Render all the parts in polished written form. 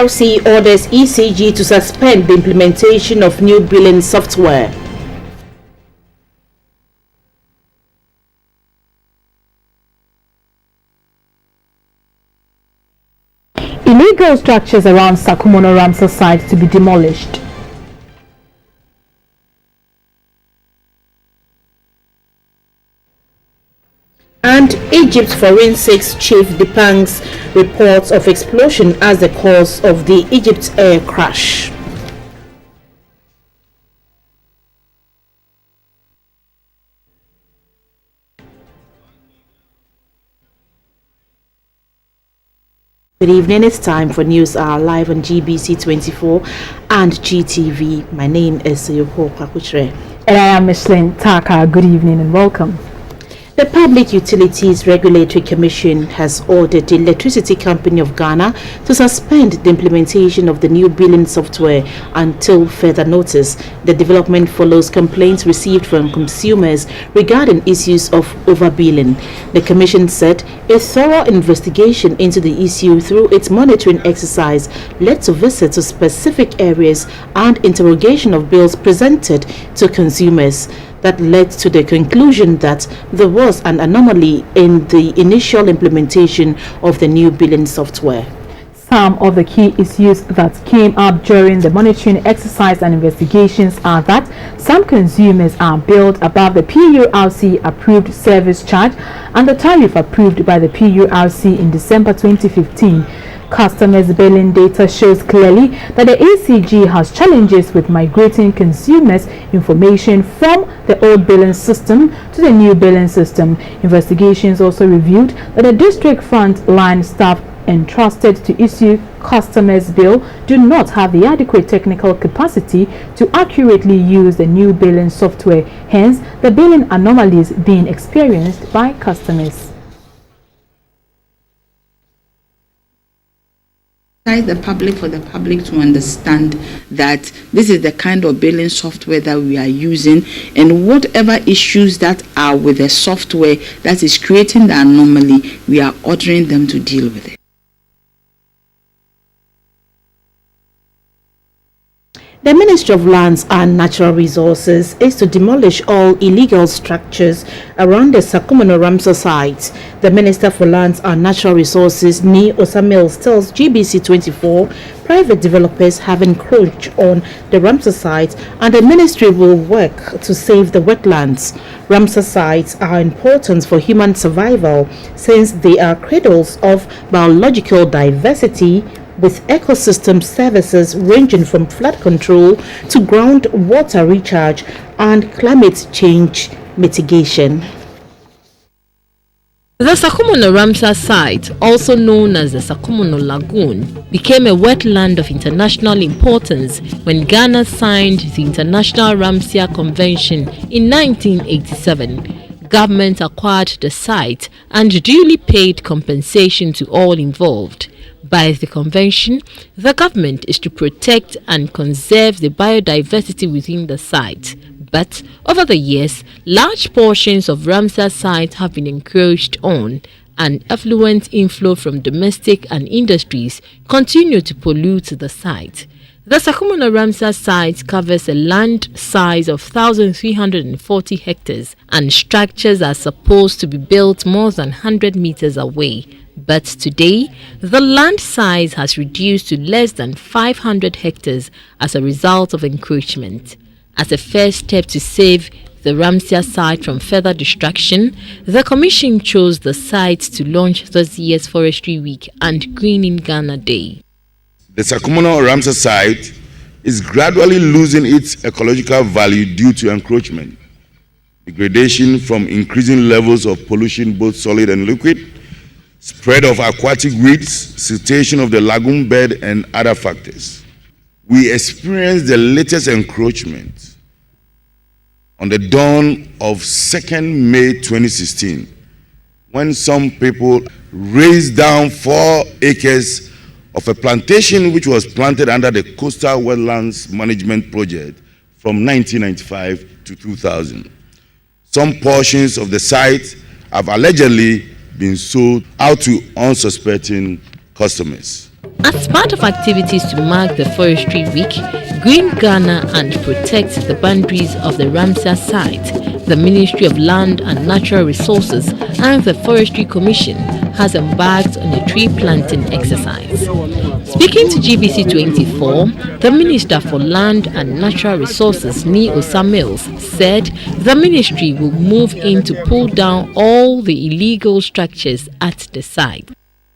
PURC orders ECG to suspend the implementation of new billing software. Illegal structures around Sakumono Ramsar site to be demolished. And Egypt's forensics chief debunks reports of explosion as the cause of the Egypt air crash. Good evening, it's time for News Hour live on GBC24 and GTV. My name is Yoko Kwakutre. And I am Micheline Taka. Good evening and welcome. The Public Utilities Regulatory Commission has ordered the Electricity Company of Ghana to suspend the implementation of the new billing software until further notice. The development follows complaints received from consumers regarding issues of overbilling. The Commission said a thorough investigation into the issue through its monitoring exercise led to visits to specific areas and interrogation of bills presented to consumers. That led to the conclusion that there was an anomaly in the initial implementation of the new billing software. Some of the key issues that came up during the monitoring exercise and investigations are that some consumers are billed above the PURC approved service charge and the tariff approved by the PURC in December 2015. Customers' billing data shows clearly that the ECG has challenges with migrating consumers' information from the old billing system to the new billing system. Investigations also revealed that the district front line staff entrusted to issue customers' bill do not have the adequate technical capacity to accurately use the new billing software, hence the billing anomalies being experienced by customers. The public, for the public to understand that this is the kind of billing software that we are using, and whatever issues that are with the software that is creating the anomaly, we are ordering them to deal with it. The Ministry of Lands and Natural Resources is to demolish all illegal structures around the Sakumono Ramsar site. The Minister for Lands and Natural Resources, Ni Osamils, tells GBC24 private developers have encroached on the Ramsar site and the ministry will work to save the wetlands. Ramsar sites are important for human survival since they are cradles of biological diversity, with ecosystem services ranging from flood control to groundwater recharge and climate change mitigation. The Sakumono Ramsar site, also known as the Sakumono Lagoon, became a wetland of international importance when Ghana signed the International Ramsar Convention in 1987. Government acquired the site and duly paid compensation to all involved. By the convention, the government is to protect and conserve the biodiversity within the site. But over the years, large portions of Ramsar site have been encroached on, and affluent inflow from domestic and industries continue to pollute the site. The Sakumono Ramsar site covers a land size of 1,340 hectares, and structures are supposed to be built more than 100 meters away. But today, the land size has reduced to less than 500 hectares as a result of encroachment. As a first step to save the Ramsar site from further destruction, the Commission chose the site to launch this year's Forestry Week and Greening Ghana Day. The Sakumono Ramsar site is gradually losing its ecological value due to encroachment, degradation from increasing levels of pollution, both solid and liquid, spread of aquatic weeds, siltation of the lagoon bed, and other factors. We experienced the latest encroachment on the dawn of 2nd May 2016, when some people razed down 4 acres of a plantation which was planted under the Coastal Wetlands Management Project from 1995 to 2000. Some portions of the site have allegedly been sold out to unsuspecting customers. As part of activities to mark the Forestry Week, Green Ghana and Protect the Boundaries of the Ramsar Site, the Ministry of Land and Natural Resources and the Forestry Commission has embarked on a tree planting exercise. Speaking to GBC24, the Minister for Land and Natural Resources, Osa Mills, said the ministry will move in to pull down all the illegal structures at the site.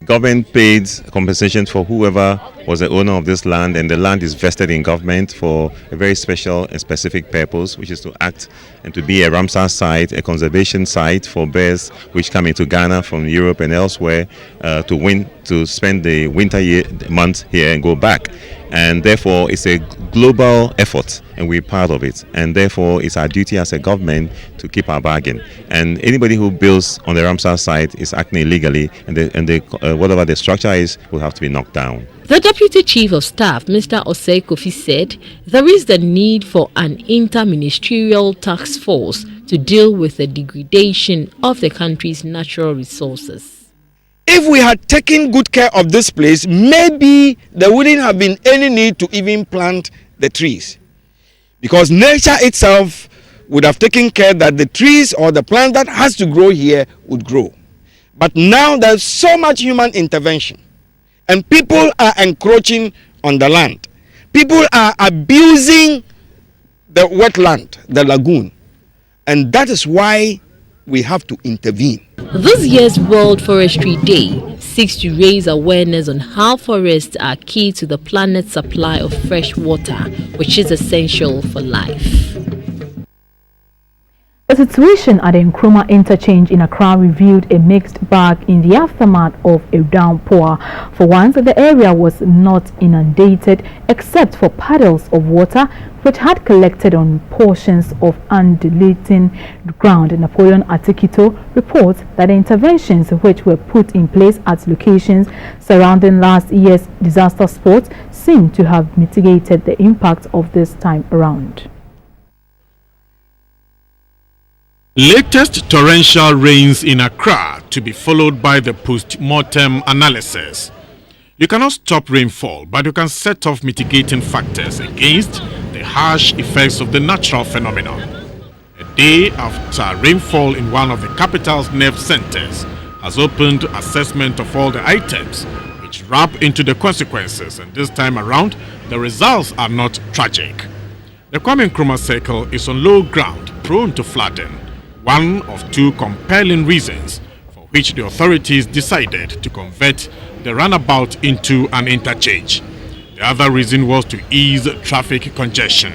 Government paid compensation for whoever was the owner of this land, and the land is vested in government for a very special and specific purpose, which is to act and to be a Ramsar site, a conservation site for birds which come into Ghana from Europe and elsewhere to spend the winter months here and go back. And therefore it's a global effort and we're part of it, and therefore it's our duty as a government to keep our bargain. And anybody who builds on the Ramsar site is acting illegally, and whatever the structure is will have to be knocked down. The Deputy Chief of Staff, Mr. Osei Kofi, said there is the need for an inter-ministerial task force to deal with the degradation of the country's natural resources. If we had taken good care of this place, maybe there wouldn't have been any need to even plant the trees. Because nature itself would have taken care that the trees or the plant that has to grow here would grow. But now there's so much human intervention, and people are encroaching on the land. People are abusing the wetland, the lagoon, and that is why we have to intervene. This year's World Forestry Day seeks to raise awareness on how forests are key to the planet's supply of fresh water, which is essential for life. The situation at the Nkrumah interchange in Accra revealed a mixed bag in the aftermath of a downpour. For once, the area was not inundated except for puddles of water which had collected on portions of undulating ground. Napoleon Atikito reports that the interventions which were put in place at locations surrounding last year's disaster spots seem to have mitigated the impact of this time around. Latest torrential rains in Accra to be followed by the post-mortem analysis. You cannot stop rainfall, but you can set off mitigating factors against the harsh effects of the natural phenomenon. A day after rainfall in one of the capital's nerve centers has opened assessment of all the items which wrap into the consequences, and this time around the results are not tragic. The Kwame Nkrumah Circle is on low ground prone to flooding. One of two compelling reasons for which the authorities decided to convert the runabout into an interchange. The other reason was to ease traffic congestion.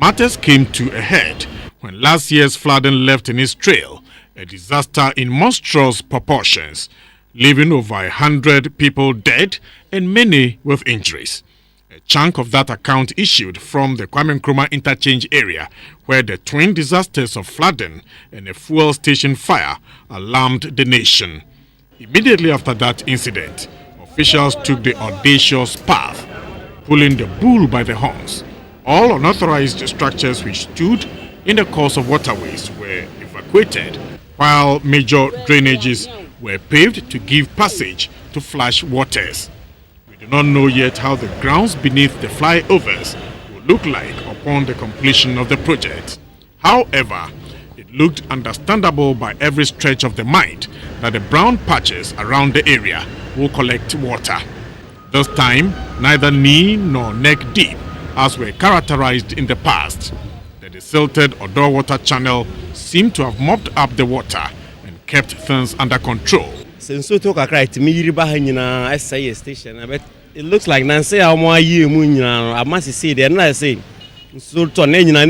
Matters came to a head when last year's flooding left in its trail a disaster in monstrous proportions, leaving over 100 people dead and many with injuries. A chunk of that account issued from the Kwame Nkrumah interchange area, where the twin disasters of flooding and a fuel station fire alarmed the nation. Immediately after that incident, officials took the audacious path, pulling the bull by the horns. All unauthorized structures which stood in the course of waterways were evacuated, while major drainages were paved to give passage to flash waters. We do not know yet how the grounds beneath the flyovers will look like upon the completion of the project. However, it looked understandable by every stretch of the mind that the brown patches around the area will collect water. This time, neither knee nor neck deep, as were characterized in the past. The desilted Odo water channel seemed to have mopped up the water and kept things under control. Since we talk about station, but it looks like Nancy Amwa Munya, I must say, they're not saying so to Nana,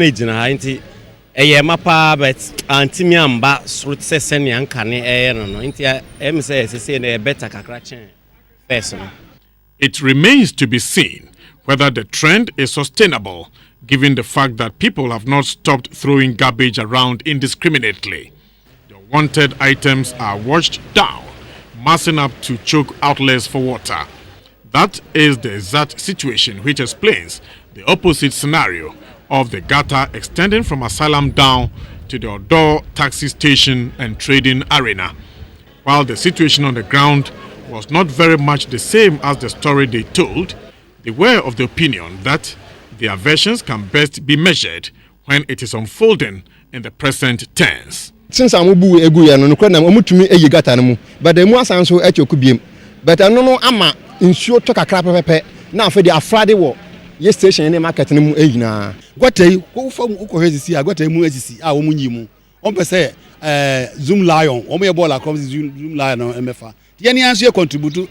a mapa, but Antimiamba, Srut Session, and Cane, Intia, MSS, saying a better cacratch person. It remains to be seen whether the trend is sustainable, given the fact that people have not stopped throwing garbage around indiscriminately. The wanted items are washed down, massing up to choke outlets for water. That is the exact situation which explains the opposite scenario of the gutter extending from Asylum down to the Odo taxi station and trading arena. While the situation on the ground was not very much the same as the story they told, they were of the opinion that their versions can best be measured when it is unfolding in the present tense. Since I'm egu ya no kra na omutumi eyi gata no mu but the mu asan so echoku biem but no no ama nsuo to kakra pepepe na afa di afrade wo ye station ne market no mu eyina gotei ko fa ko hezisi a gotei mu ezisi a wo mu nyi mu on pese zoom lion o me ball across zoom lion no emefa ye ni anso ye contribute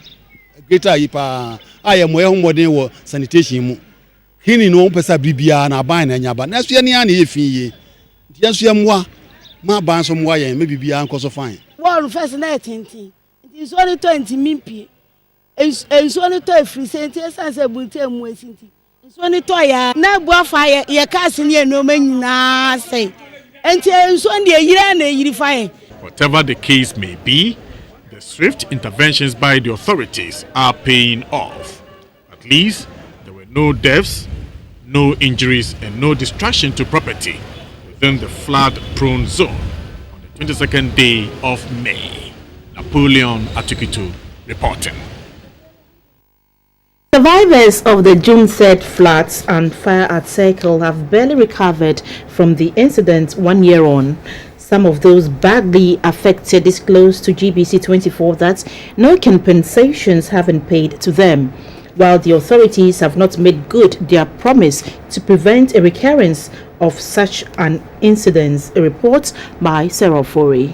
greater yipa aye mo ye homodin wo sanitation mu hini no on pese bibia na ban na nyaba na so ye ni an ye fiye ye so ye mwa ma ban so mwa ye me bibia nko so fine wall first na tintin it is only 20 mimpi it's only to free sent sense bunte mu esinti it's only to ya na bua fa ye cast ni no ma nyina say enti it's only yira na yiri fa. Whatever the case may be, the swift interventions by the authorities are paying off. At least there were no deaths, no injuries and no destruction to property within the flood-prone zone on the 22nd day of May. Napoleon Atukitu reporting. Survivors of the June 3rd floods and fire at Circle have barely recovered from the incident 1 year on. Some of those badly affected disclosed to GBC24 that no compensations have been paid to them, while the authorities have not made good their promise to prevent a recurrence of such an incident. A report by Sarah Fori.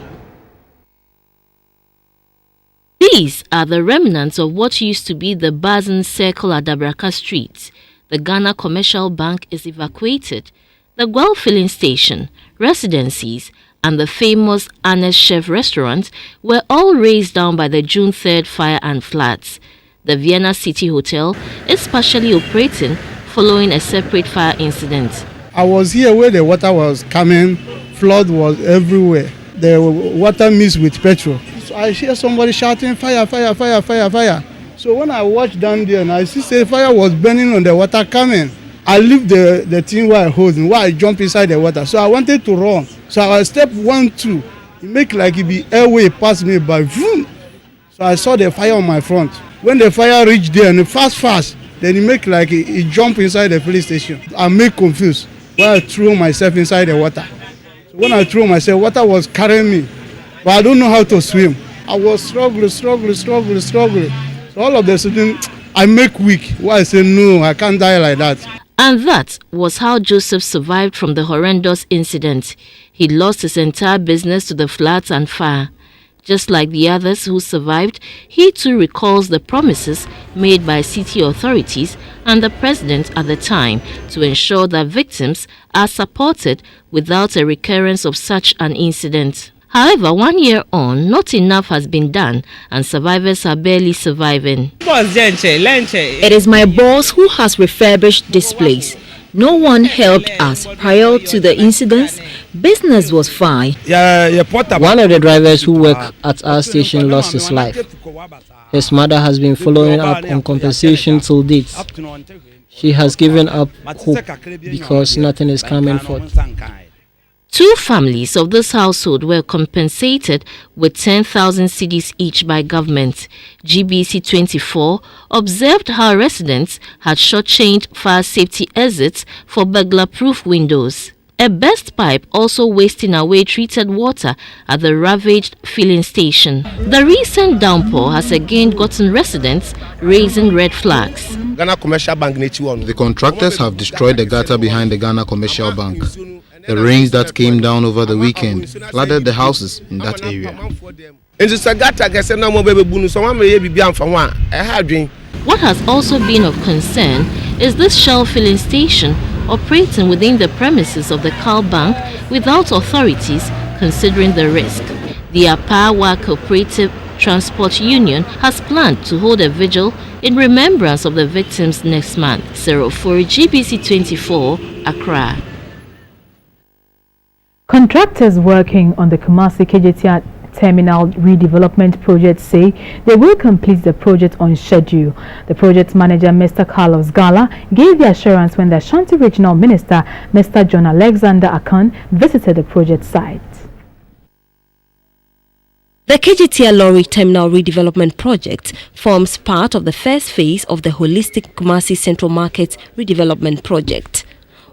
These are the remnants of what used to be the Basin Circle at Dabraka Street. The Ghana Commercial Bank is evacuated. The Guel filling station, residencies, and the famous Anna's Chef restaurant were all razed down by the June 3rd fire and floods. The Vienna City Hotel is partially operating following a separate fire incident. I was here where the water was coming, flood was everywhere. The water mixed with petrol. So I hear somebody shouting, fire, fire, fire, fire, fire. So when I watched down there and I see the fire was burning on the water coming, I leave the thing where I hold, where I jump inside the water. So I wanted to run. So I step 1, 2. It make like it be airway pass me by. Vroom. So I saw the fire on my front. When the fire reached there and fast, then it make like it jump inside the police station. I make confused while I threw myself inside the water. So when I threw myself, water was carrying me. But I don't know how to swim. I was struggling. So all of a sudden, I make weak. Why I say, no, I can't die like that. And that was how Joseph survived from the horrendous incident. He lost his entire business to the floods and fire. Just like the others who survived, he too recalls the promises made by city authorities and the president at the time to ensure that victims are supported without a recurrence of such an incident. However, 1 year on, not enough has been done and survivors are barely surviving. It is my boss who has refurbished this place. No one helped us prior to the incidents. Business was fine. One of the drivers who work at our station lost his life. His mother has been following up on compensation till date. She has given up hope because nothing is coming forth. 2 families of this household were compensated with 10,000 cedis each by government. GBC24 observed how residents had shortchanged fire safety exits for burglar-proof windows. A burst pipe also wasting away treated water at the ravaged filling station. The recent downpour has again gotten residents raising red flags. Ghana Commercial Bank. The contractors have destroyed the gutter behind the Ghana Commercial Bank. The rains that came down over the weekend flooded the houses in that area. What has also been of concern is this shell filling station operating within the premises of the Cal Bank without authorities considering the risk. The Apawa Cooperative Transport Union has planned to hold a vigil in remembrance of the victims next month. 04 GBC24, Accra. Contractors working on the Kumasi KJT Terminal redevelopment project say they will complete the project on schedule. The project manager, Mr. Carlos Gala, gave the assurance when the Ashanti Regional Minister, Mr. John Alexander Akan, visited the project site. The KGTR Lorry Terminal Redevelopment Project forms part of the first phase of the Holistic Kumasi Central Market Redevelopment Project.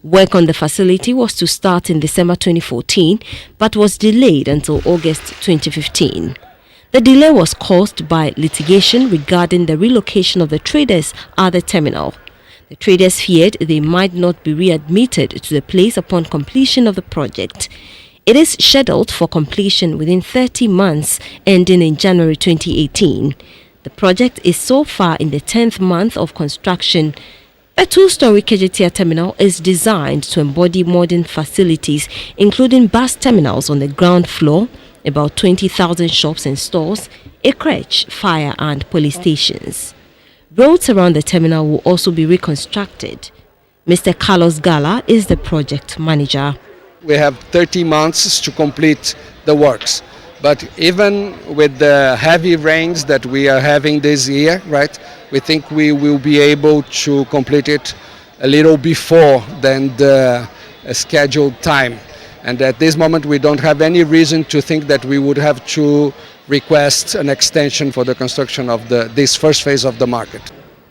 Work on the facility was to start in December 2014 but was delayed until August 2015. The delay was caused by litigation regarding the relocation of the traders at the terminal. The traders feared they might not be readmitted to the place upon completion of the project. It is scheduled for completion within 30 months, ending in January 2018. The project is so far in the 10th month of construction. A two-story KGTR terminal is designed to embody modern facilities, including bus terminals on the ground floor, about 20,000 shops and stores, a crèche, fire and police stations. Roads around the terminal will also be reconstructed. Mr. Carlos Gala is the project manager. We have 30 months to complete the works. But even with the heavy rains that we are having this year, right, we think we will be able to complete it a little before than the scheduled time. And at this moment, we don't have any reason to think that we would have to request an extension for the construction of this first phase of the market.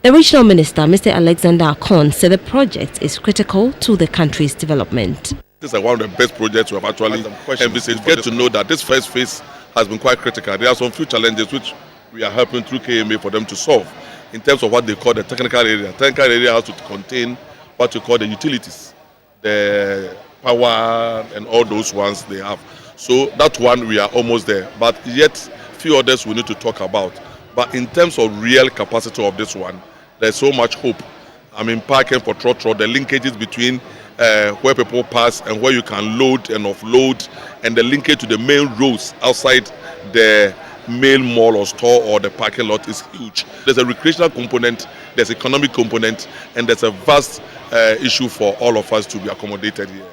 The Regional Minister, Mr. Alexander Akon, said the project is critical to the country's development. This is one of the best projects we have actually envisaged. Get to know that this first phase has been quite critical. There are some few challenges which we are helping through KMA for them to solve in terms of what they call the technical area. The technical area has to contain what we call the utilities, the power and all those ones they have. So that one we are almost there, but yet few others we need to talk about. But in terms of real capacity of this one, there's so much hope. I mean, parking for trotro, the linkages between where people pass and where you can load and offload, and the linkage to the main roads outside the main mall or store or the parking lot is huge. There's a recreational component, there's economic component, and there's a vast issue for all of us to be accommodated here.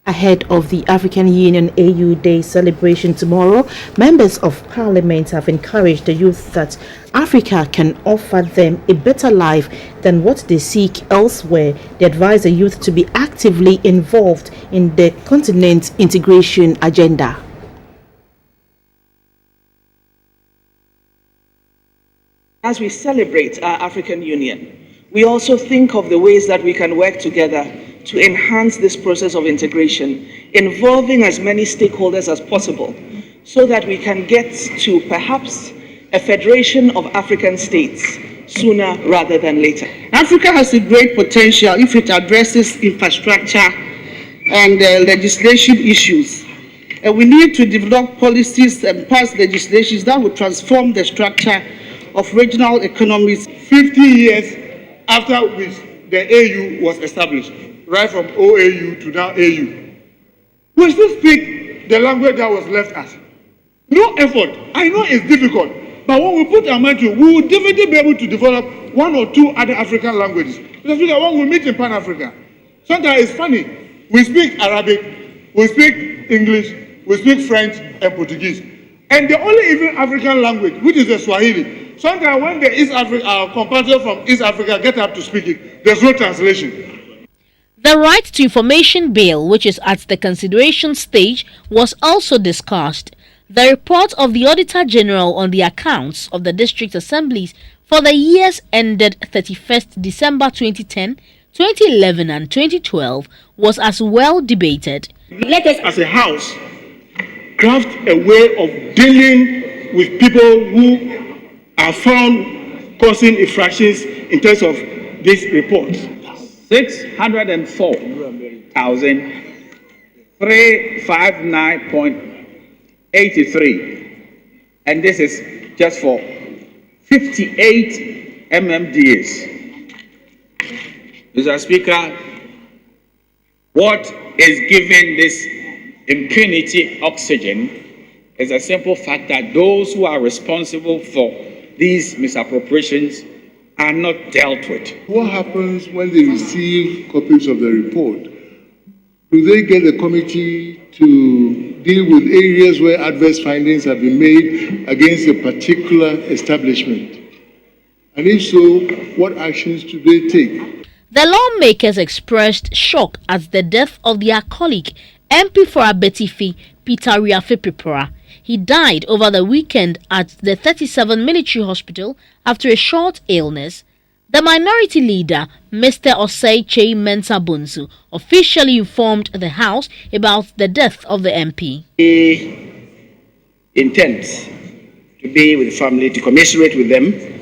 Ahead of the African Union AU Day celebration tomorrow, members of parliament have encouraged the youth that Africa can offer them a better life than what they seek elsewhere. They advise the youth to be actively involved in the continent's integration agenda. As we celebrate our African Union, we also think of the ways that we can work together to enhance this process of integration, involving as many stakeholders as possible, so that we can get to perhaps a federation of African states sooner rather than later. Africa has a great potential if it addresses infrastructure and legislation issues. And we need to develop policies and pass legislations that will transform the structure of regional economies. 50 years after which the AU was established, right from OAU to now AU. We still speak the language that was left us. No effort. I know it's difficult, but when we put our mind to it, we will definitely be able to develop one or two other African languages. Because when we meet in Pan-Africa, sometimes it's funny. We speak Arabic, we speak English, we speak French and Portuguese. And the only even African language, which is the Swahili, sometimes when the East Africa, our compatriots from East Africa get up to speak it, there's no translation. The Right to Information Bill, which is at the consideration stage, was also discussed. The report of the Auditor General on the accounts of the district assemblies for the years ended 31st December 2010, 2011 and 2012 was as well debated. Let us as a house craft a way of dealing with people who are found causing infractions in terms of this report. 604,359.83, and this is just for 58 MMDAs. Mr. Speaker, what is giving this impunity oxygen is a simple fact that those who are responsible for these misappropriations are not dealt with. What happens when they receive copies of the report? Do they get the committee to deal with areas where adverse findings have been made against a particular establishment? And if so, what actions do they take? The lawmakers expressed shock at the death of their colleague, MP for Abetifi, Peter Riafe-Pipora. He died over the weekend at the 37 Military Hospital after a short illness. The minority leader, Mr. Osei Chei Mensah Bonsu, officially informed the House about the death of the MP. He intends to be with the family, to commiserate with them.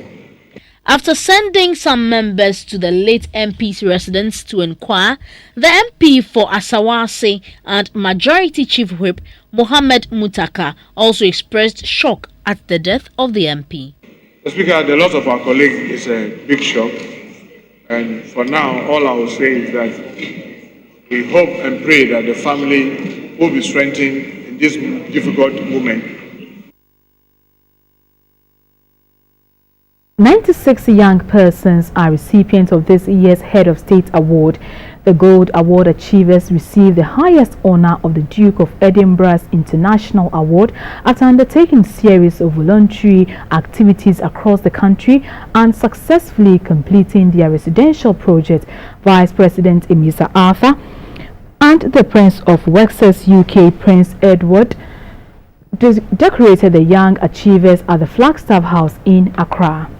After sending some members to the late MP's residence to inquire, the MP for Asawase and Majority Chief Whip, Mohammed Mutaka, also expressed shock at the death of the MP. Mr. Speaker, the loss of our colleague is a big shock, and for now, all I will say is that we hope and pray that the family will be strengthened in this difficult moment. 96 young persons are recipients of this year's Head of State Award. The Gold Award achievers receive the highest honor of the Duke of Edinburgh's International Award after undertaking a series of voluntary activities across the country and successfully completing their residential project. Vice President Emisa Arthur and the Prince of Wessex UK, Prince Edward, decorated the young achievers at the Flagstaff House in Accra.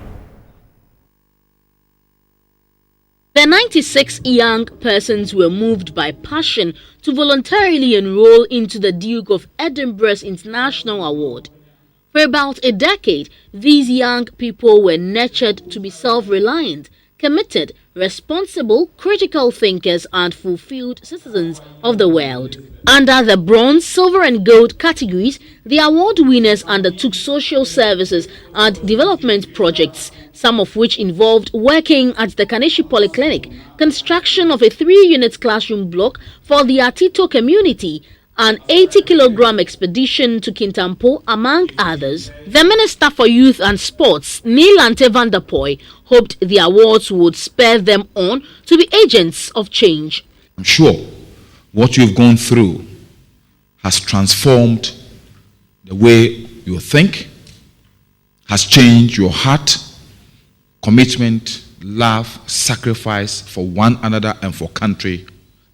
The 96 young persons were moved by passion to voluntarily enroll into the Duke of Edinburgh's International Award. For about a decade, these young people were nurtured to be self-reliant, committed, responsible, critical thinkers and fulfilled citizens of the world. Under the bronze, silver and gold categories, the award winners undertook social services and development projects, some of which involved working at the Kaneshi Polyclinic, construction of a 3-unit classroom block for the Atito community, an 80-kilogram expedition to Kintampo, among others. The Minister for Youth and Sports, Neil Ante van der Poy, hoped the awards would spur them on to be agents of change. I'm sure what you've gone through has transformed the way you think, has changed your heart, commitment, love, sacrifice for one another and for country,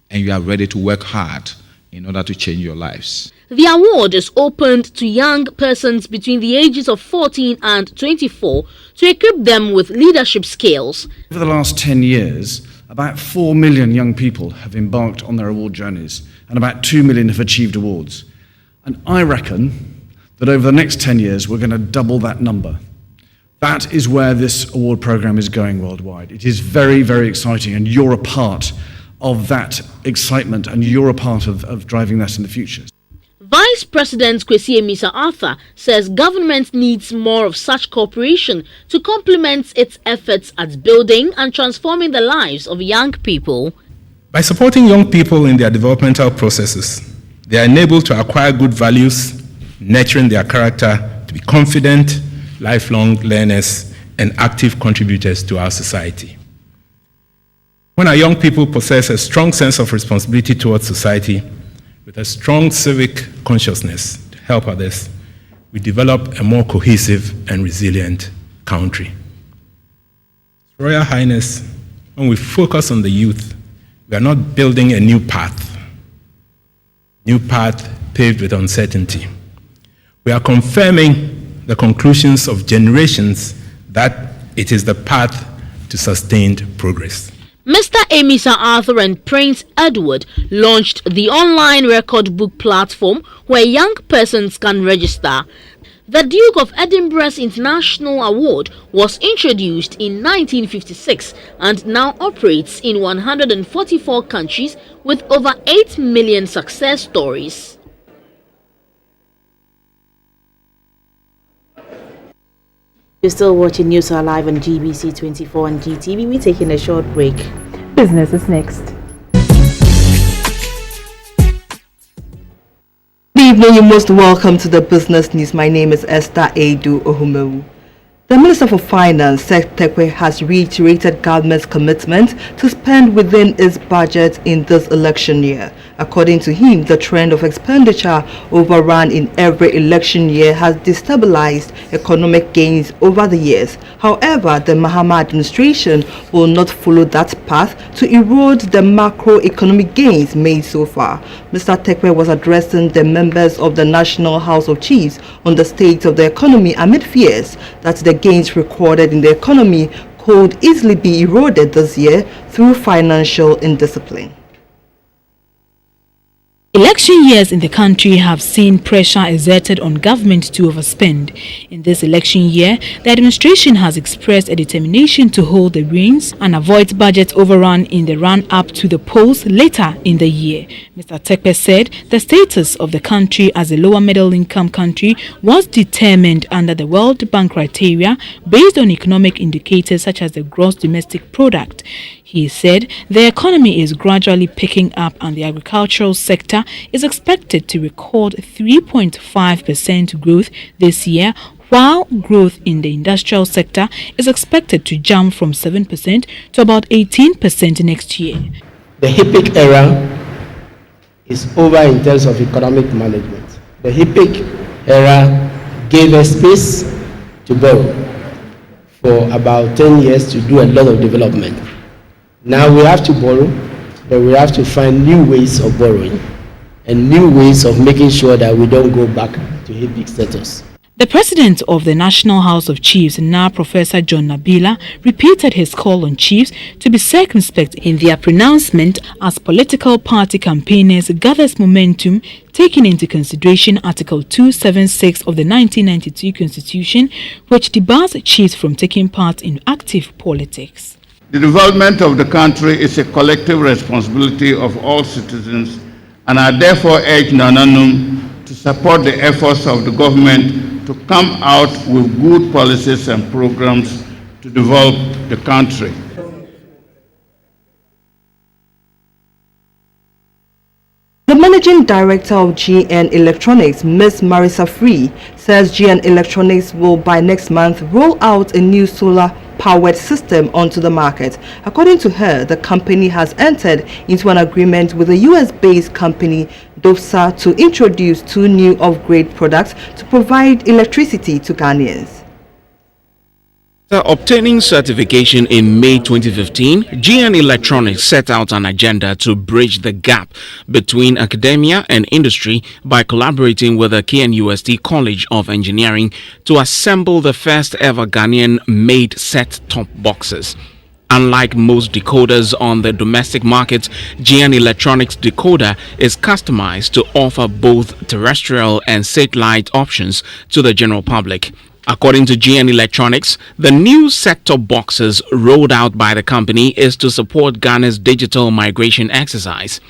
and you are ready to work hard in order to change your lives. The award is opened to young persons between the ages of 14 and 24 to equip them with leadership skills. Over the last 10 years, about 4 million young people have embarked on their award journeys, and about 2 million have achieved awards. And I reckon that over the next 10 years, we're going to double that number. That is where this award program is going worldwide. It is very, very exciting, and you're a part of that excitement, and you're a part of driving that in the future. Vice President Kwesi Emisa Arthur says government needs more of such cooperation to complement its efforts at building and transforming the lives of young people. By supporting young people in their developmental processes, they are enabled to acquire good values, nurturing their character to be confident, lifelong learners, and active contributors to our society. When our young people possess a strong sense of responsibility towards society, with a strong civic consciousness to help others, we develop a more cohesive and resilient country. Royal Highness, when we focus on the youth, we are not building a new path paved with uncertainty. We are confirming the conclusions of generations that it is the path to sustained progress. Mr. Emisa Arthur and Prince Edward launched the online record book platform where young persons can register. The Duke of Edinburgh's International Award was introduced in 1956 and now operates in 144 countries with over 8 million success stories. You're still watching News Are Live on GBC24 and GTV. We're taking a short break. Business is next. Good evening, you're most welcome to the business news. My name is Esther Edu Ohumewu. The Minister for Finance, Seth Tekwe, has reiterated government's commitment to spend within its budget in this election year. According to him, the trend of expenditure overrun in every election year has destabilized economic gains over the years. However, the Mahama administration will not follow that path to erode the macroeconomic gains made so far. Mr. Tekwe was addressing the members of the National House of Chiefs on the state of the economy amid fears that the gains recorded in the economy could easily be eroded this year through financial indiscipline. Election years in the country have seen pressure exerted on government to overspend. In this election year, the administration has expressed a determination to hold the reins and avoid budget overrun in the run-up to the polls later in the year. Mr. Tekwe said the status of the country as a lower middle-income country was determined under the World Bank criteria based on economic indicators such as the gross domestic product. He said the economy is gradually picking up and the agricultural sector is expected to record 3.5% growth this year, while growth in the industrial sector is expected to jump from 7% to about 18% next year. The HIPIC era is over in terms of economic management. The HIPIC era gave us space to borrow for about 10 years to do a lot of development. Now we have to borrow, but we have to find new ways of borrowing and new ways of making sure that we don't go back to HIPIC status. The president of the National House of Chiefs, now Professor John Nabila, repeated his call on chiefs to be circumspect in their pronouncement as political party campaigners gathers momentum, taking into consideration Article 276 of the 1992 Constitution, which debars chiefs from taking part in active politics. The development of the country is a collective responsibility of all citizens, and I therefore urge Nananum to support the efforts of the government to come out with good policies and programs to develop the country. The managing director of GN Electronics, Ms. Marisa Free, says GN Electronics will by next month roll out a new solar-powered system onto the market. According to her, the company has entered into an agreement with a US-based company, DOFSA, to introduce 2 new off-grid products to provide electricity to Ghanaians. After obtaining certification in May 2015, GN Electronics set out an agenda to bridge the gap between academia and industry by collaborating with the KNUST College of Engineering to assemble the first ever Ghanaian-made set-top boxes. Unlike most decoders on the domestic market, GN Electronics decoder is customized to offer both terrestrial and satellite options to the general public. According to GN Electronics, the new set-top boxes rolled out by the company is to support Ghana's digital migration exercise.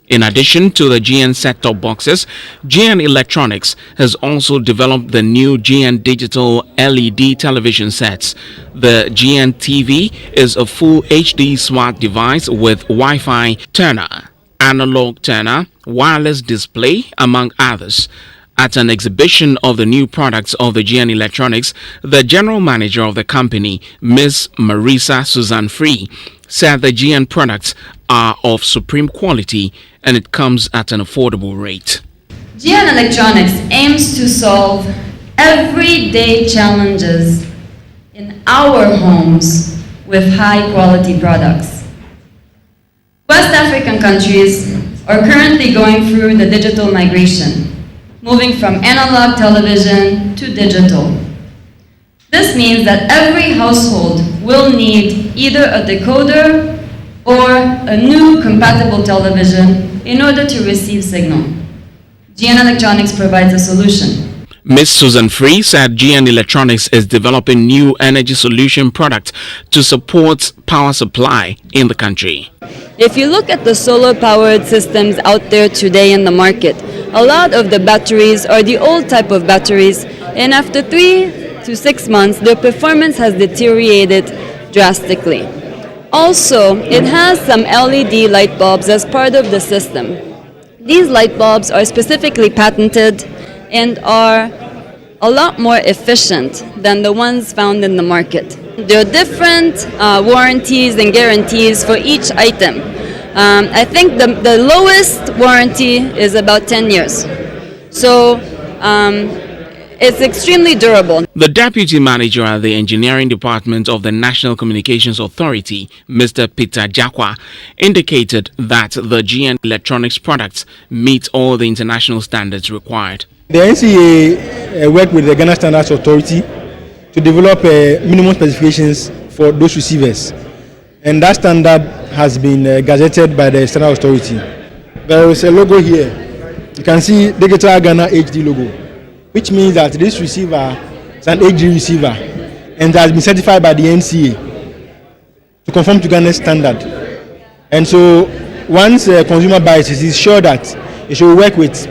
In addition to the GN set-top boxes, GN Electronics has also developed the new GN digital LED television sets. The GN TV is a full HD smart device with Wi-Fi tuner, analog tuner, wireless display, among others. At an exhibition of the new products of the GN Electronics, the general manager of the company, Ms. Marisa Susan Free, said the GN products are of supreme quality and it comes at an affordable rate. GN Electronics aims to solve everyday challenges in our homes with high-quality products. West African countries are currently going through the digital migration, moving from analog television to digital. This means that every household will need either a decoder or a new compatible television in order to receive signal. GN Electronics provides a solution. Ms. Susan Free said GN Electronics is developing new energy solution products to support power supply in the country. If you look at the solar-powered systems out there today in the market, a lot of the batteries are the old type of batteries, and after 3 to 6 months, their performance has deteriorated drastically. Also, it has some LED light bulbs as part of the system. These light bulbs are specifically patented and are a lot more efficient than the ones found in the market. There are different warranties and guarantees for each item. I think the lowest warranty is about 10 years. So it's extremely durable. The deputy manager at the engineering department of the National Communications Authority, Mr. Peter Jakwa, indicated that the GN Electronics products meet all the international standards required. The NCA worked with the Ghana Standards Authority to develop minimum specifications for those receivers, and that standard has been gazetted by the Standard Authority. There is a logo here. You can see Digital Ghana HD logo, which means that this receiver is an HD receiver and has been certified by the NCA to conform to Ghana's standard. And so once a consumer buys it, is sure that it should work with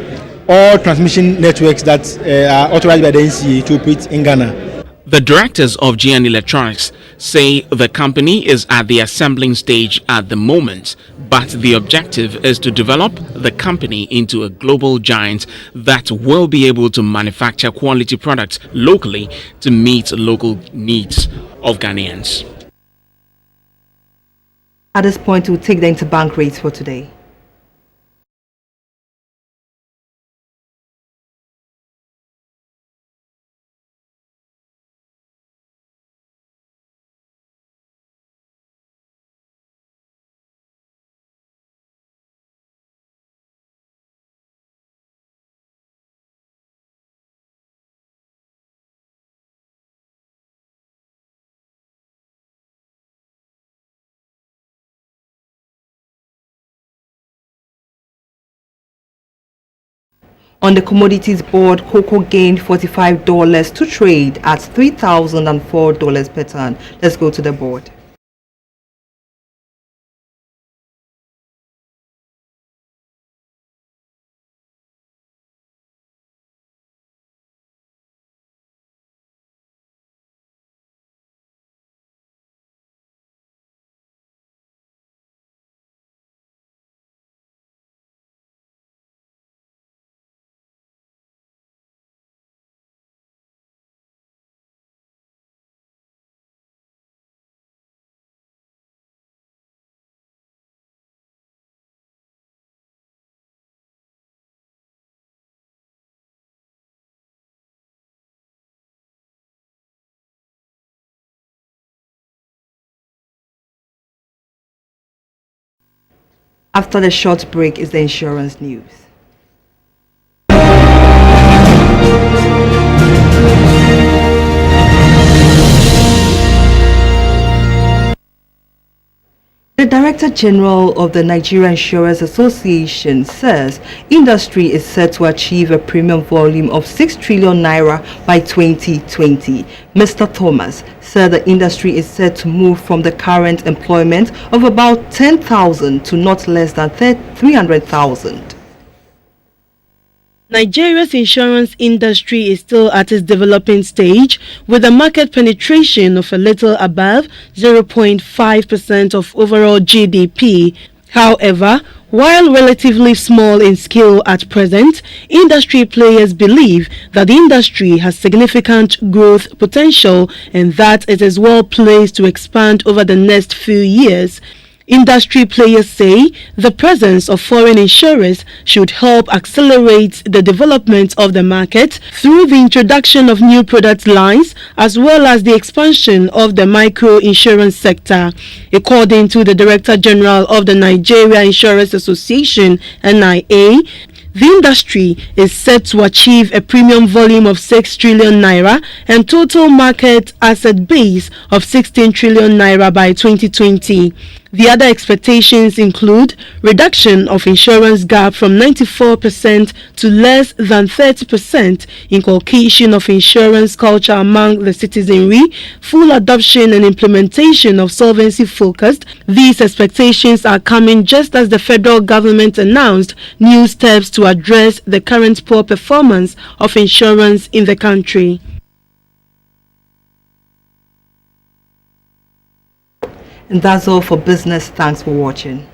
all transmission networks that are authorized by the NCA to operate in Ghana. The directors of GN Electronics say the company is at the assembling stage at the moment, but the objective is to develop the company into a global giant that will be able to manufacture quality products locally to meet local needs of Ghanaians. At this point, we'll take the interbank rates for today. On the commodities board, cocoa gained $45 to trade at $3,004 per ton. Let's go to the board. After the short break is the insurance news. The Director General of the Nigeria Insurance Association says industry is set to achieve a premium volume of 6 trillion naira by 2020. Mr. Thomas said the industry is set to move from the current employment of about 10,000 to not less than 300,000. Nigeria's insurance industry is still at its developing stage, with a market penetration of a little above 0.5% of overall GDP. However, while relatively small in scale at present, industry players believe that the industry has significant growth potential and that it is well placed to expand over the next few years. Industry players say the presence of foreign insurers should help accelerate the development of the market through the introduction of new product lines as well as the expansion of the micro-insurance sector. According to the Director General of the Nigeria Insurance Association, NIA, the industry is set to achieve a premium volume of 6 trillion naira and total market asset base of 16 trillion naira by 2020. The other expectations include reduction of insurance gap from 94% to less than 30%, inculcation of insurance culture among the citizenry, full adoption and implementation of solvency focused. These expectations are coming just as the federal government announced new steps to address the current poor performance of insurance in the country. And that's all for business. Thanks for watching.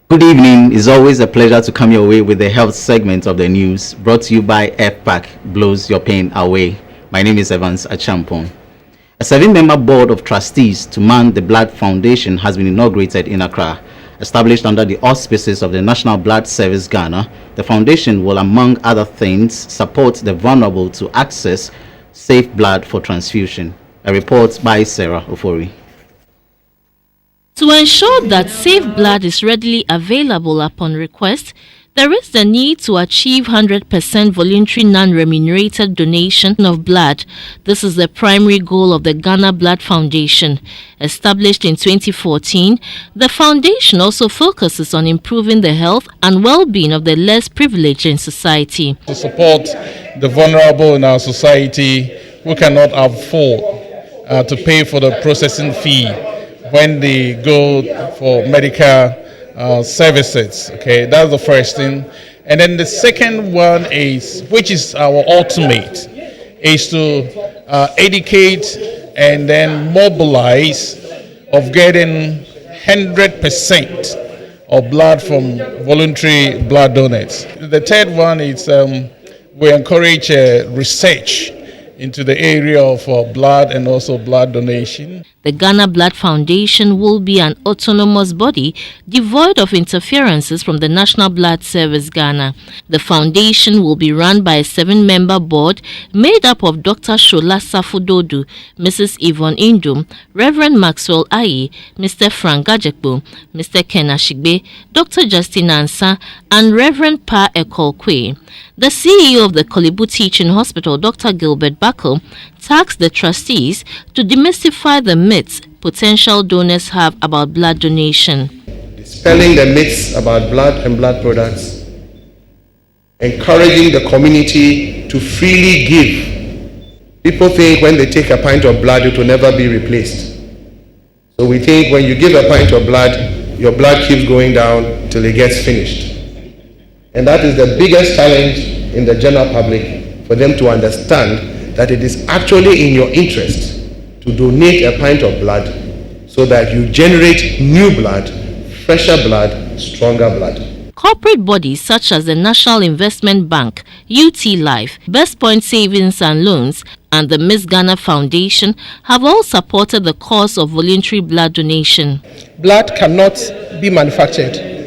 Good evening. It's always a pleasure to come your way with the health segment of the news, brought to you by FPAC, Blows Your Pain Away. My name is Evans Achampon. A 7-member board of trustees to man the Blood Foundation has been inaugurated in Accra. Established under the auspices of the National Blood Service Ghana, the foundation will, among other things, support the vulnerable to access safe blood for transfusion. A report by Sarah Ofori. To ensure that safe blood is readily available upon request, there is the need to achieve 100% voluntary non-remunerated donation of blood. This is the primary goal of the Ghana Blood Foundation. Established in 2014, the foundation also focuses on improving the health and well-being of the less privileged in society. To support the vulnerable in our society who cannot afford to pay for the processing fee when they go for medical services. Okay, that's the first thing. And then the second one is, which is our ultimate, is to educate and then mobilize of getting 100% of blood from voluntary blood donors. The third one is we encourage research into the area of blood and also blood donation. The Ghana Blood Foundation will be an autonomous body devoid of interferences from the National Blood Service Ghana. The foundation will be run by a 7-member board made up of Dr. Shola Safudodu, Mrs. Yvonne Indum, Reverend Maxwell Aye, Mr. Frank Gajekbo, Mr. Ken Ashigbe, Dr. Justin Ansa, and Reverend Pa Ekolkwe. The CEO of the Kolibu Teaching Hospital, Dr. Gilbert Bako, tasked the trustees to demystify the myths potential donors have about blood donation. Dispelling the myths about blood and blood products, encouraging the community to freely give. People think when they take a pint of blood, it will never be replaced. So we think when you give a pint of blood, your blood keeps going down till it gets finished. And that is the biggest challenge in the general public, for them to understand that it is actually in your interest to donate a pint of blood so that you generate new blood, fresher blood, stronger blood. Corporate bodies such as the National Investment Bank, UT Life, Best Point Savings and Loans, and the Miss Ghana Foundation have all supported the cause of voluntary blood donation. Blood cannot be manufactured.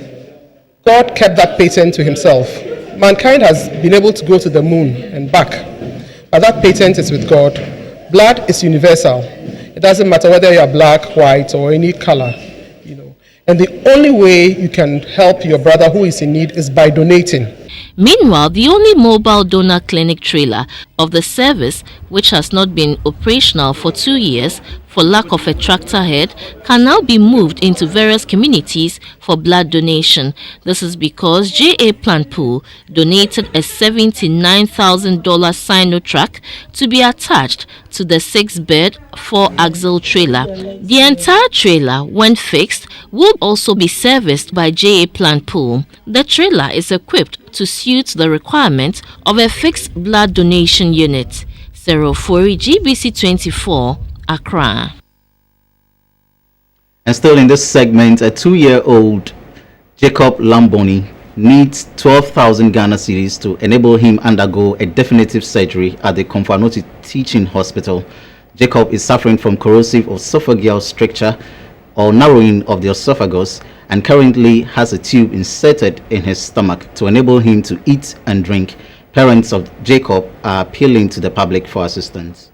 God kept that patent to himself. Mankind has been able to go to the moon and back, but that patent is with God. Blood is universal. It doesn't matter whether you're black, white, or any color, And the only way you can help your brother who is in need is by donating. Meanwhile, the only mobile donor clinic trailer of the service, which has not been operational for 2 years for lack of a tractor head, can now be moved into various communities for blood donation. This is because J.A. Planpool donated a $79,000 Sinotrack to be attached to the 6-bed 4-axle trailer. The entire trailer, when fixed, will also be serviced by J.A. Planpool. The trailer is equipped to suit the requirement of a fixed blood donation unit. Sarah Ofori, GBC24, Accra. And still in this segment, a 2-year-old Jacob Lamboni needs 12,000 Ghana cedis to enable him undergo a definitive surgery at the Komfanoti Teaching Hospital. Jacob is suffering from corrosive esophageal stricture or narrowing of the esophagus and currently has a tube inserted in his stomach to enable him to eat and drink. Parents of Jacob are appealing to the public for assistance.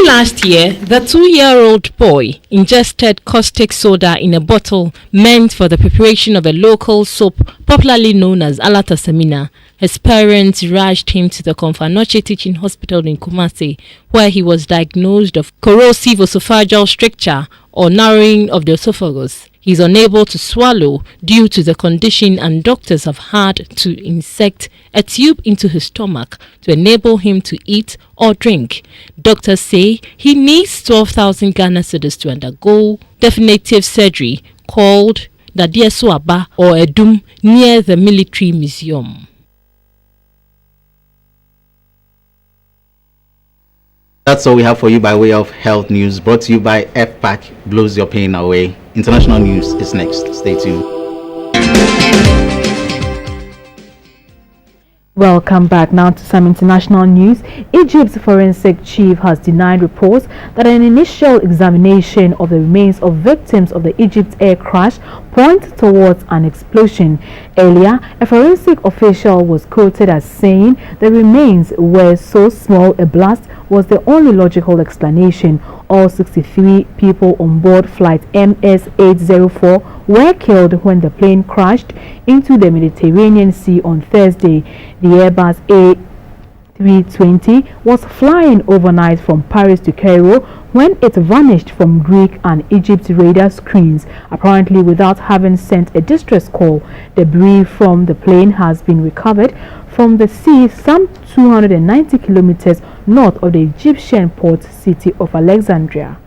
Last year, the 2-year-old boy ingested caustic soda in a bottle meant for the preparation of a local soap popularly known as Alatasamina. His parents rushed him to the Komfanoche Teaching Hospital in Kumasi, where he was diagnosed of corrosive esophageal stricture or narrowing of the esophagus. He is unable to swallow due to the condition, and doctors have had to insert a tube into his stomach to enable him to eat or drink. Doctors say he needs 12,000 Ghana cedis to undergo definitive surgery called the Diesuaba or Edum near the Military Museum. That's all we have for you by way of health news, brought to you by FPAC, Blows Your Pain Away. International news is next. Stay tuned. Welcome back now to some international news. Egypt's forensic chief has denied reports that an initial examination of the remains of victims of the Egypt air crash points towards an explosion. Earlier, a forensic official was quoted as saying the remains were so small a blast was the only logical explanation. All 63 people on board flight MS-804 were killed when the plane crashed into the Mediterranean Sea on Thursday. The Airbus A320 was flying overnight from Paris to Cairo when it vanished from Greek and Egypt radar screens, apparently without having sent a distress call. Debris from the plane has been recovered from the sea some 290 kilometers north of the Egyptian port city of Alexandria.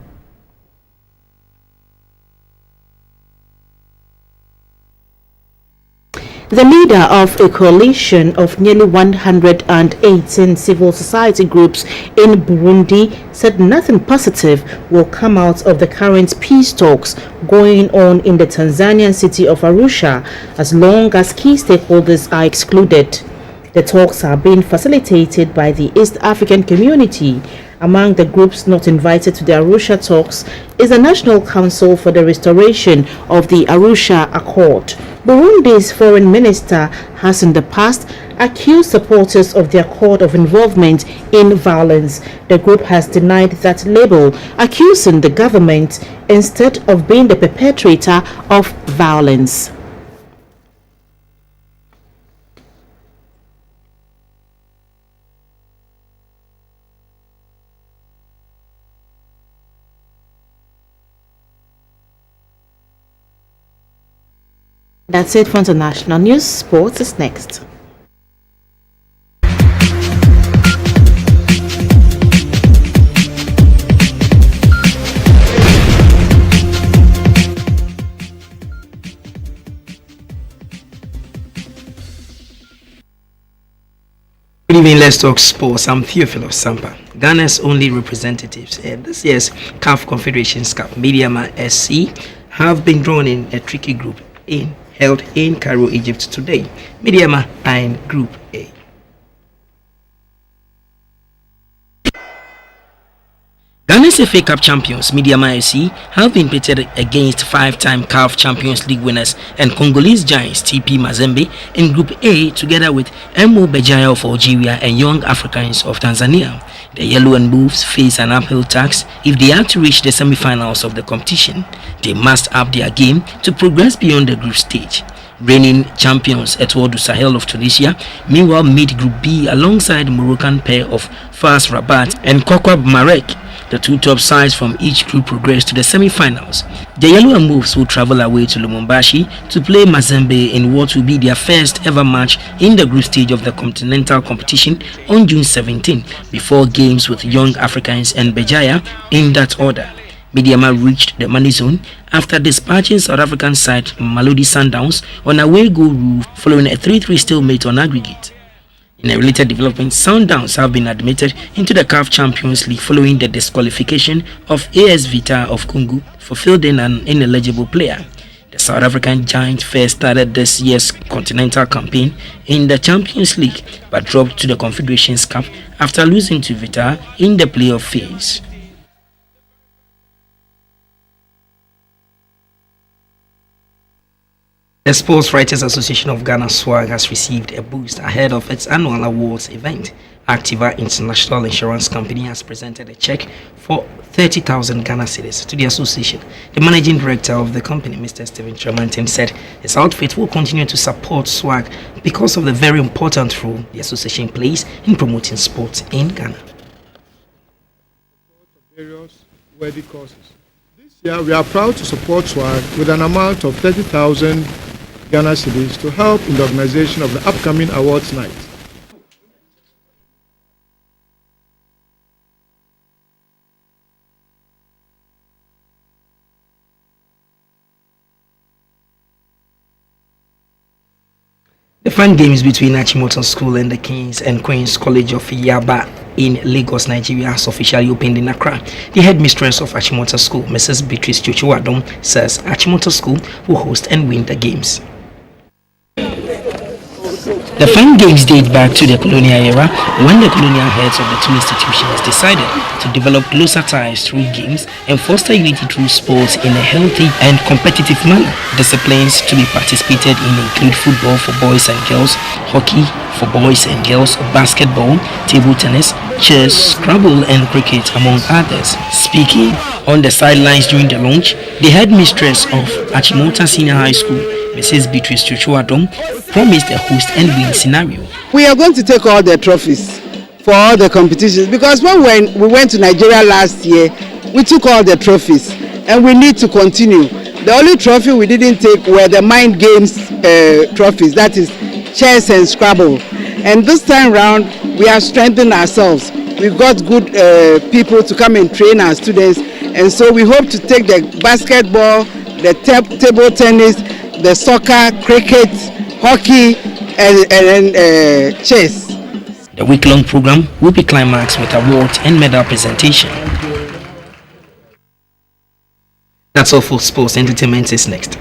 The leader of a coalition of nearly 118 civil society groups in Burundi said nothing positive will come out of the current peace talks going on in the Tanzanian city of Arusha as long as key stakeholders are excluded. The talks are being facilitated by the East African Community. Among the groups not invited to the Arusha talks is the National Council for the Restoration of the Arusha Accord. Burundi's foreign minister has in the past accused supporters of the accord of involvement in violence. The group has denied that label, accusing the government instead of being the perpetrator of violence. That's it for international news. Sports is next. Good evening, let's talk sports. I'm Theophilus Sampa, Ghana's only representatives at this year's CAF Confederations Cup. Mediama SC have been drawn in a tricky group held in Cairo, Egypt today. Mediama are in Group A. Ghana's FA Cup champions, Mediama SC, have been pitted against five-time CAF Champions League winners and Congolese giants TP Mazembe in Group A together with MO Bejaya of Algeria and Young Africans of Tanzania. The Yellow and Wolves face an uphill task if they are to reach the semi-finals of the competition. They must up their game to progress beyond the group stage. Reigning champions Etoile du Sahel of Tunisia meanwhile made Group B alongside Moroccan pair of FAS Rabat and Kokwab Marek. The two top sides from each group progressed to the semi-finals. The Yellow and Wolves will travel away to Lubumbashi to play Mazembe in what will be their first ever match in the group stage of the continental competition on June 17, before games with Young Africans and Bejaya in that order. Mediama reached the money zone after dispatching South African side Mamelodi Sundowns on away goal rule following a 3-3 stalemate on aggregate. In a related development, Sundowns have been admitted into the CAF Champions League following the disqualification of AS Vita of Congo for fielding an ineligible player. The South African giant first started this year's continental campaign in the Champions League but dropped to the Confederations Cup after losing to Vita in the playoff phase. The Sports Writers Association of Ghana SWAG has received a boost ahead of its annual awards event. Activa International Insurance Company has presented a check for 30,000 Ghana cedis to the association. The managing director of the company, Mr. Stephen Tremantin, said his outfit will continue to support SWAG because of the very important role the association plays in promoting sports in Ghana. Various worthy causes. This year, we are proud to support SWAG with an amount of 30,000 Ghana cedis to help in the organization of the upcoming awards night. The fun games between Achimota School and the Kings and Queens College of Yaba in Lagos, Nigeria has officially opened in Accra. The headmistress of Achimota School, Mrs. Beatrice Chuchuadom, says Achimota School will host and win the games. The fun games date back to the colonial era when the colonial heads of the two institutions decided to develop closer ties through games and foster unity through sports in a healthy and competitive manner. Disciplines to be participated in include football for boys and girls, hockey for boys and girls, basketball, table tennis, chess, Scrabble and cricket among others. Speaking on the sidelines during the launch, the headmistress of Achimota Senior High School, Mrs. Beatrice Chuchuadom, promised a host and win scenario. We are going to take all the trophies for all the competitions because when we went to Nigeria last year, we took all the trophies and we need to continue. The only trophy we didn't take were the mind games trophies, that is chess and Scrabble. And this time round, we have strengthened ourselves. We've got good people to come and train our students, and so we hope to take the basketball, the table tennis, the soccer, cricket, hockey, and chess. The week-long program will be climaxed with awards and medal presentation. That's all for sports. Entertainment is next.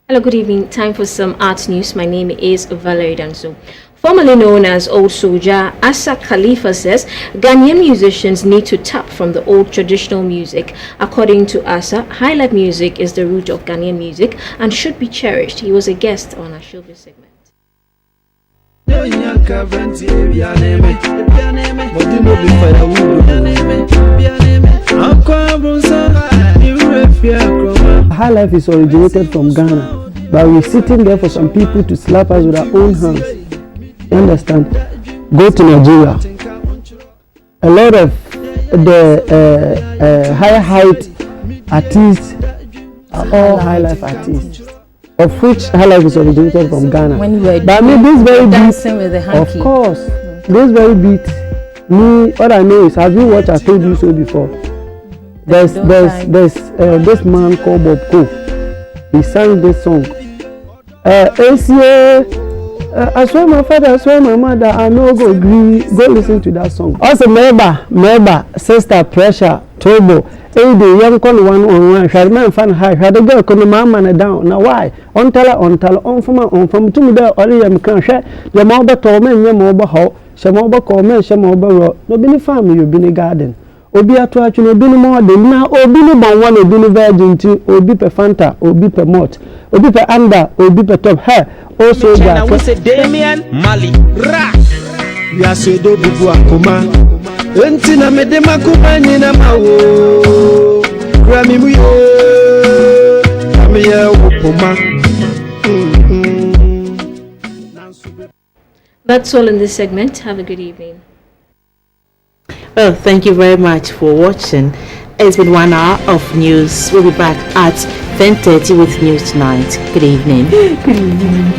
Hello, good evening. Time for some art news. My name is Valerie Danso. Formerly known as Old Soldier, Asa Khalifa says Ghanaian musicians need to tap from the old traditional music. According to Asa, high-life music is the root of Ghanaian music and should be cherished. He was a guest on our showbiz segment. High life is originated from Ghana, but we're sitting there for some people to slap us with our own hands. You understand? Go to Nigeria. A lot of the high height artists are all high life artists, of which high life is originated from Ghana. When you were but I mean, this very dancing with the hanky. Of course, this very beat. Me, all I know is, have you watched I Told You So before? There's this man called Bob Ko. He sang this song. I swear my father, I swear my mother, I know go agree. Go listen to that song. Also, Meba, Sister Pressure, Turbo, the young con one, had man fan high, had a girl con man down. Now why? On from to me there, only am can share the mobile torment, your mobile hoe, some mobile comment, some mobile road. No been family, you been a garden. Obi ato atwe obi ni more de na obi ni bon one obi ni virgin ti obi pe fanta obi pe malt obi pe under obi pe top hair also that we say Damian Mali ra we are say do bubu akoma enti na me de makoma ni na mawo grami mu yo am ya opoma. That's all in this segment. Have a good evening. Well, thank you very much for watching. It's been 1 hour of news. We'll be back at 10:30 with News Tonight. Good evening. Good evening.